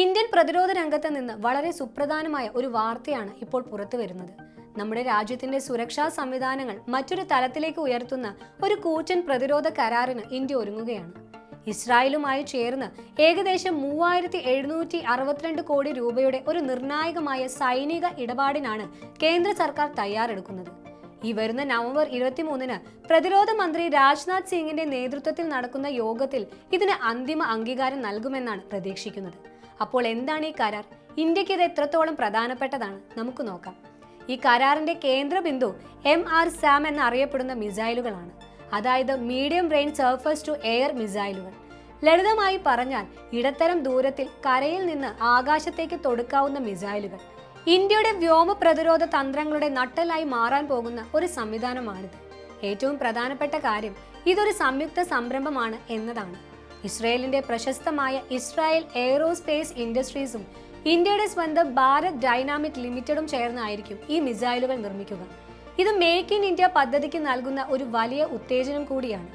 Indian പ്രതിരോധ രംഗത്ത് നിന്ന് വളരെ സുപ്രധാനമായ ഒരു വാർത്തയാണ് ഇപ്പോൾ പുറത്തു വരുന്നത്. നമ്മുടെ രാജ്യത്തിന്റെ സുരക്ഷാ സംവിധാനങ്ങൾ മറ്റൊരു തലത്തിലേക്ക് ഉയർത്തുന്ന ഒരു കൂറ്റൻ പ്രതിരോധ കരാറിന് ഇന്ത്യ ഒരുങ്ങുകയാണ്. ഇസ്രായേലുമായി ചേർന്ന് ഏകദേശം 3762 കോടി രൂപയുടെ ഒരു നിർണായകമായ സൈനിക ഇടപാടിനാണ് കേന്ദ്ര സർക്കാർ തയ്യാറെടുക്കുന്നത്. ഈ വരുന്ന നവംബർ 23-ന് പ്രതിരോധ മന്ത്രി രാജ്നാഥ് സിംഗിന്റെ നേതൃത്വത്തിൽ നടക്കുന്ന യോഗത്തിൽ ഇതിന് അന്തിമ അംഗീകാരം നൽകുമെന്നാണ് പ്രതീക്ഷിക്കുന്നത്. അപ്പോൾ എന്താണ് ഈ കരാർ? ഇന്ത്യക്ക് ഇത് എത്രത്തോളം പ്രധാനപ്പെട്ടതാണ് നമുക്ക് നോക്കാം. ഈ കരാറിന്റെ കേന്ദ്ര ബിന്ദു MRSAM എന്നറിയപ്പെടുന്ന മിസൈലുകളാണ്. അതായത് medium range surface to air മിസൈലുകൾ. ലളിതമായി പറഞ്ഞാൽ ഇടത്തരം ദൂരത്തിൽ കരയിൽ നിന്ന് ആകാശത്തേക്ക് തൊടുക്കാവുന്ന മിസൈലുകൾ. ഇന്ത്യയുടെ വ്യോമ പ്രതിരോധ തന്ത്രങ്ങളുടെ നട്ടെല്ലായി മാറാൻ പോകുന്ന ഒരു സംവിധാനമാണിത്. ഏറ്റവും പ്രധാനപ്പെട്ട കാര്യം ഇതൊരു സംയുക്ത സംരംഭമാണ് എന്നതാണ്. ഇസ്രായേലിന്റെ പ്രശസ്തമായ ഇസ്രായേൽ എയ്റോസ്പേസ് ഇൻഡസ്ട്രീസും ഇന്ത്യയുടെ സ്വന്തം ഭാരത് ഡൈനാമിക് ലിമിറ്റഡും ചേർന്നായിരിക്കും ഈ മിസൈലുകൾ നിർമ്മിക്കുക. ഇത് മേക്ക് ഇൻ ഇന്ത്യ പദ്ധതിക്ക് നൽകുന്ന ഒരു വലിയ ഉത്തേജനം കൂടിയാണ്.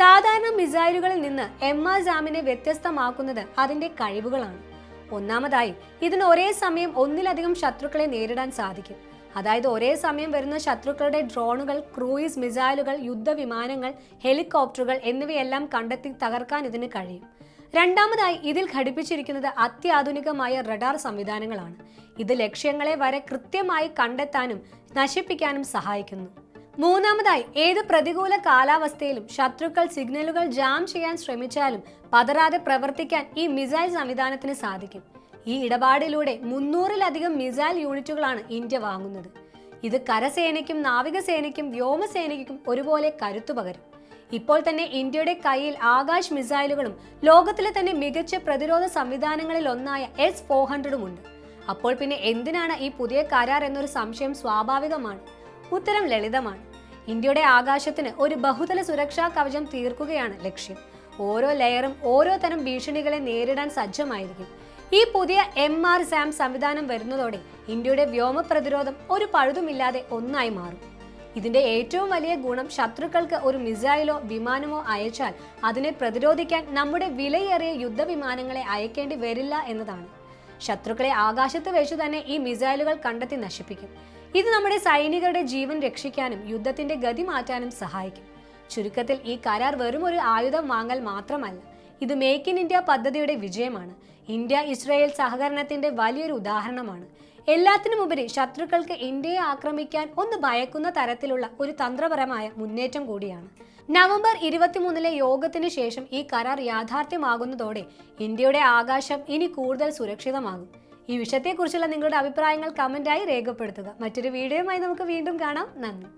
സാധാരണ മിസൈലുകളിൽ നിന്ന് MRSAMനെ വ്യത്യസ്തമാക്കുന്നത് അതിന്റെ കഴിവുകളാണ്. ഒന്നാമതായി, ഇതിന് ഒരേ സമയം ഒന്നിലധികം ശത്രുക്കളെ നേരിടാൻ സാധിക്കും. അതായത് ഒരേ സമയം വരുന്ന ശത്രുക്കളുടെ ഡ്രോണുകൾ, ക്രൂയിസ് മിസൈലുകൾ, യുദ്ധവിമാനങ്ങൾ, ഹെലികോപ്റ്ററുകൾ എന്നിവയെല്ലാം കണ്ടെത്തി തകർക്കാൻ ഇതിന് കഴിയും. രണ്ടാമതായി, ഇതിൽ ഘടിപ്പിച്ചിരിക്കുന്നത് അത്യാധുനികമായ റഡാർ സംവിധാനങ്ങളാണ്. ഇത് ലക്ഷ്യങ്ങളെ വരെ കൃത്യമായി കണ്ടെത്താനും നശിപ്പിക്കാനും സഹായിക്കുന്നു. മൂന്നാമതായി, ഏത് പ്രതികൂല കാലാവസ്ഥയിലും ശത്രുക്കൾ സിഗ്നലുകൾ ജാം ചെയ്യാൻ ശ്രമിച്ചാലും പതറാതെ പ്രവർത്തിക്കാൻ ഈ മിസൈൽ സംവിധാനത്തിന് സാധിക്കും. ഈ ഇടപാടിലൂടെ 300-ലധികം മിസൈൽ യൂണിറ്റുകളാണ് ഇന്ത്യ വാങ്ങുന്നത്. ഇത് കരസേനയ്ക്കും നാവികസേനയ്ക്കും വ്യോമസേനയ്ക്കും ഒരുപോലെ കരുത്തു പകരും. ഇപ്പോൾ തന്നെ ഇന്ത്യയുടെ കയ്യിൽ ആകാശ് മിസൈലുകളും ലോകത്തിലെ തന്നെ മികച്ച പ്രതിരോധ സംവിധാനങ്ങളിൽ ഒന്നായ S-400 ഉണ്ട്. അപ്പോൾ പിന്നെ എന്തിനാണ് ഈ പുതിയ കരാർ എന്നൊരു സംശയം സ്വാഭാവികമാണ്. ഉത്തരം ലളിതമാണ്. ഇന്ത്യയുടെ ആകാശത്തിന് ഒരു ബഹുതല സുരക്ഷാ കവചം തീർക്കുകയാണ് ലക്ഷ്യം. ഓരോ ലെയറും ഓരോ തരം ഭീഷണികളെ നേരിടാൻ സജ്ജമായിരിക്കും. ഈ പുതിയ MRSAM സംവിധാനം വരുന്നതോടെ ഇന്ത്യയുടെ വ്യോമ പ്രതിരോധം ഒരു പഴുതുമില്ലാതെ ഒന്നായി മാറും. ഇതിന്റെ ഏറ്റവും വലിയ ഗുണം ശത്രുക്കൾക്ക് ഒരു മിസൈലോ വിമാനമോ അയച്ചാൽ അതിനെ പ്രതിരോധിക്കാൻ നമ്മുടെ വിലയേറിയ യുദ്ധവിമാനങ്ങളെ അയക്കേണ്ടി വരില്ല എന്നതാണ്. ശത്രുക്കളെ ആകാശത്ത് വെച്ചു തന്നെ ഈ മിസൈലുകൾ കണ്ടെത്തി നശിപ്പിക്കും. ഇത് നമ്മുടെ സൈനികരുടെ ജീവൻ രക്ഷിക്കാനും യുദ്ധത്തിന്റെ ഗതി മാറ്റാനും സഹായിക്കും. ചുരുക്കത്തിൽ ഈ കരാർ വെറും ഒരു ആയുധം വാങ്ങൽ മാത്രമല്ല, ഇത് മേക്ക് ഇൻ ഇന്ത്യ പദ്ധതിയുടെ വിജയമാണ്. ഇന്ത്യ ഇസ്രായേൽ സഹകരണത്തിന്റെ വലിയൊരു ഉദാഹരണമാണ്. എല്ലാത്തിനുമുപരി ശത്രുക്കൾക്ക് ഇന്ത്യയെ ആക്രമിക്കാൻ ഒന്ന് ഭയക്കുന്ന തരത്തിലുള്ള ഒരു തന്ത്രപരമായ മുന്നേറ്റം കൂടിയാണ്. നവംബർ 23-ലെ യോഗത്തിന് ശേഷം ഈ കരാർ യാഥാർത്ഥ്യമാകുന്നതോടെ ഇന്ത്യയുടെ ആകാശം ഇനി കൂടുതൽ സുരക്ഷിതമാകും. ഈ വിഷയത്തെക്കുറിച്ചുള്ള നിങ്ങളുടെ അഭിപ്രായങ്ങൾ കമന്റായി രേഖപ്പെടുത്തുക. മറ്റൊരു വീഡിയോയുമായി നമുക്ക് വീണ്ടും കാണാം. നന്ദി.